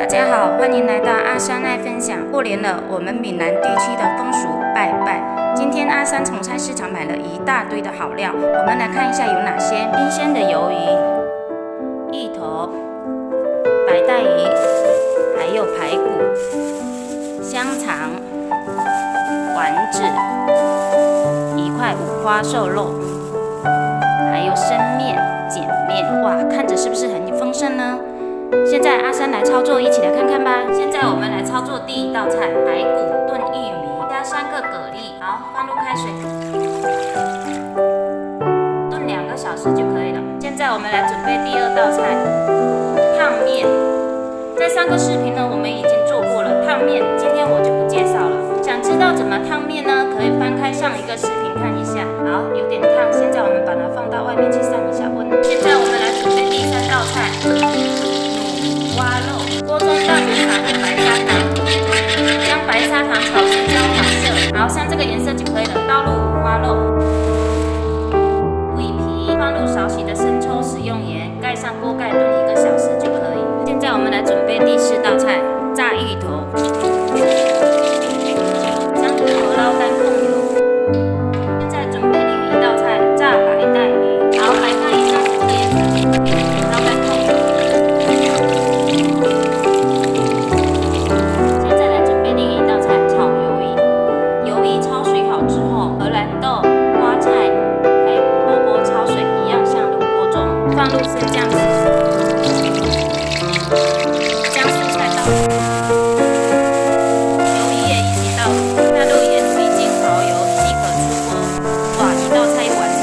大家好，欢迎来到阿山爱分享。过年了，我们闽南地区的风俗拜拜。今天阿山从菜市场买了一大堆的好料，我们来看一下有哪些：冰鲜的鱿鱼、芋头、白带鱼，还有排骨、香肠、丸子、一块五花瘦肉，还有生面、碱面。哇，看着是不是很丰盛呢？现在阿山来操作，一起来看看吧。现在我们来操作第一道菜：排骨炖玉米，加3个蛤蜊。好，放入开水，炖2个小时就可以了。现在我们来准备第二道菜：烫面。在上个视频呢，我们已经做过了烫面，今天我就不介绍了。想知道怎么烫面呢？可以翻开上一个视频看一下。好，有点烫，现在我们把它放到外面去散一下温。现在我们来准备第3道菜。蛙肉，锅中倒入撒点白砂糖，将白砂糖炒成焦黄色，好像这个颜色就可以了。倒入五花肉，桂皮，放入少许的生抽，食用盐，盖上锅盖炖1个小时就可以。现在我们来准备第4道菜：炸芋头，将芋头捞干控油。现在准备另一道菜：炸白带鱼，好，白带鱼加竹叶子，捞干控油。放入生酱汁，将蔬菜倒入，鱿鱼也一起倒入，加入盐、水晶、蚝油即可出锅。哇，一道菜又完成，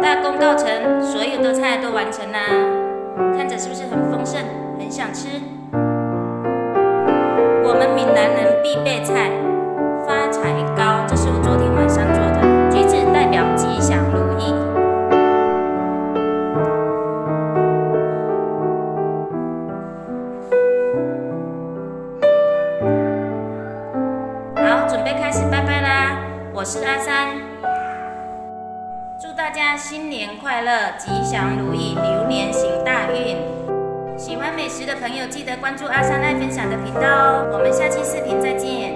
大功告成，所有的菜都完成啦！看着是不是很丰盛，很想吃？我们闽南人必备菜发财糕，这是我昨天晚上做的，橘子代表吉祥如意。准备开始拜拜啦！我是阿山，祝大家新年快乐，吉祥如意，流年行大运。喜欢美食的朋友，记得关注阿山爱分享的频道哦。我们下期视频再见。